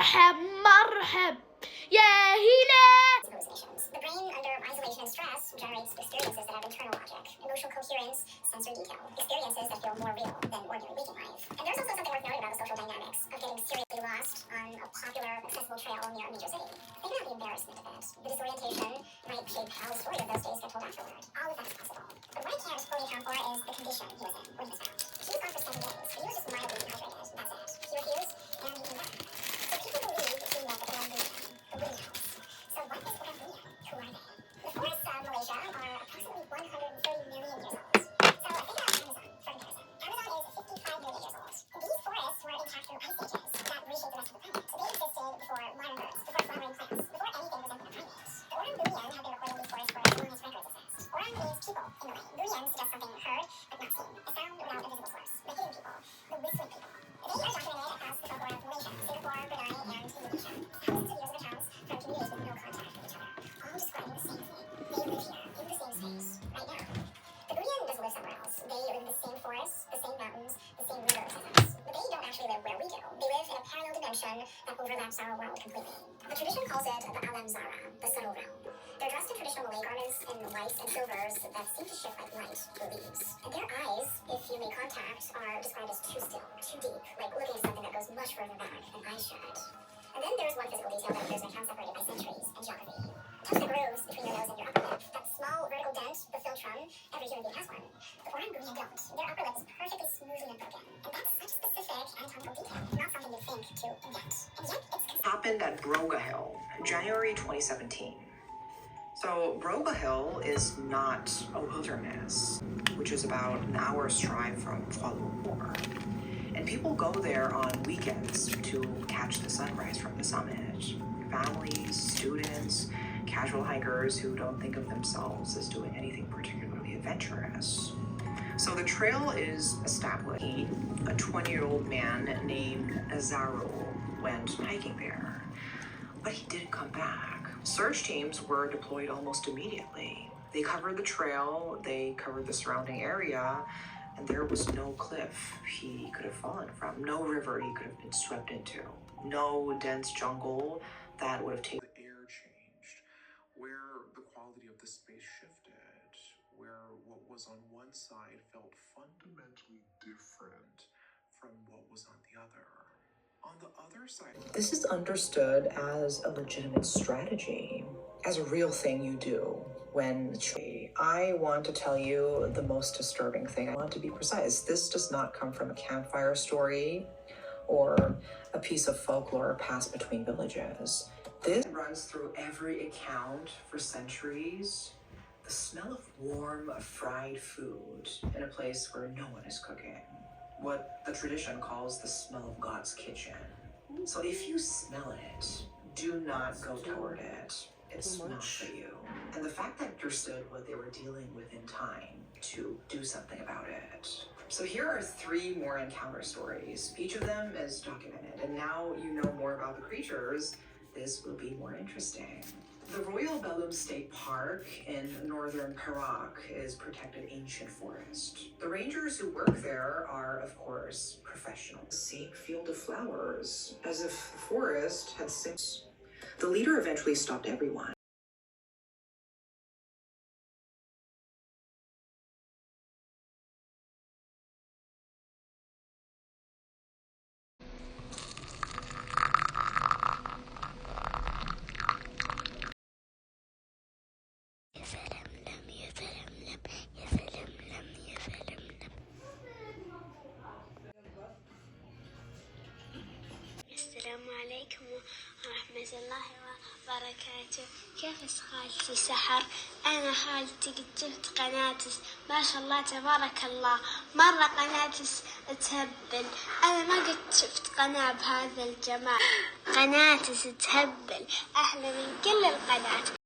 مرحب يا هلال. The brain under isolation and stress generates experiences that have internal logic, emotional coherence, sensory detail, experiences that feel more real than ordinary waking life. And there's also something worth noting about the social dynamics of getting seriously lost on a popular, accessible trail near a major city. Think about the embarrassment of it. The disorientation might shape how the story of those days gets told afterward. All of that is possible. But what I can't fully account for is the condition he was in when he was found. He was gone for 7 days, but he was just mildly dehydrated, that's it. He refused, and he came back. So people believe that he met the Rambuyan, the Wooden House. So what is Rambuyan? Who are they? The forests of Malaysia are approximately 130 million years old. So think about Amazon for comparison. Amazon is 55 million years old. These forests were intact through ice ages that reshaped the rest of the planet. So they existed before modern birds, before flowering plants, before anything resembling a primate. The Orang Buyan have been recording these forests for as long as records exist. Orang means people in Malay. Buyan suggests something heard but not seen, a sound without a visible source. The hidden people, the whistling people. They are documented across the folklore of Malaysia, Singapore, Brunei, and Indonesia. Thousands of years of accounts from communities with no contact with each other, all describing the same thing. They live here, in the same space, right now. The Buyan doesn't live somewhere else. They live in the same forests, the same mountains, the same rivers as us. But they don't actually live where we do. They live in a parallel dimension that overlaps our world completely. The tradition calls it the Alam Zara, the subtle realm. They're dressed in traditional Malay garments in whites and silvers that seem to shift like light or leaves. And their eyes, if you make contact, are described as too still, too deep, like looking at something that goes much further back than I should. And then there's one physical detail that appears in accounts separated by centuries and geography. Touch the grooves between your nose and your upper lip. That small vertical dent, the philtrum, every human being has one. The Orang Buyan don't. Their upper lip is perfectly smooth and unbroken. And that's such specific anatomical detail. Not something you think to invent. And yet it's happened at Broga Hill, January 2017. So Broga Hill is not a wilderness, which is about an hour's drive from Fluq. And people go there on weekends to catch the sunrise from the summit. Families, students, casual hikers who don't think of themselves as doing anything particularly adventurous. So the trail is established. A 20-year-old man named Azarul went hiking there, but he didn't come back. Search teams were deployed almost immediately. They covered the trail, they covered the surrounding area, and there was no cliff he could have fallen from, no river he could have been swept into, no dense jungle that would have taken. The air changed, where the quality of the space shifted, where what was on one side felt fundamentally different from what was on the other. On the other side, this is understood as a legitimate strategy, as a real thing you do when I want to tell you the most disturbing thing. I want to be precise. This does not come from a campfire story or a piece of folklore passed between villages. This runs through every account for centuries. The smell of warm, fried food in a place where no one is cooking. What the tradition calls the smell of God's kitchen. So if you smell it, do not go toward it. It's not for you. And the fact that understood what they were dealing with in time to do something about it. So here are 3 more encounter stories. Each of them is documented, and now you know more about the creatures. This will be more interesting. The Royal Belum State Park in northern Perak is protected ancient forest. The rangers who work there are, of course, professionals. Seeing field of flowers, as if the forest had since. The leader eventually stopped everyone. السلام عليكم ورحمة الله وبركاته. كيف خالتي سحر؟ أنا خالتي قد جبت قناتس ما شاء الله تبارك الله، مرة قناتس تهبل. أنا ما قد شفت قناة بهذا الجمال، قناتس تهبل أحلى من كل القناة.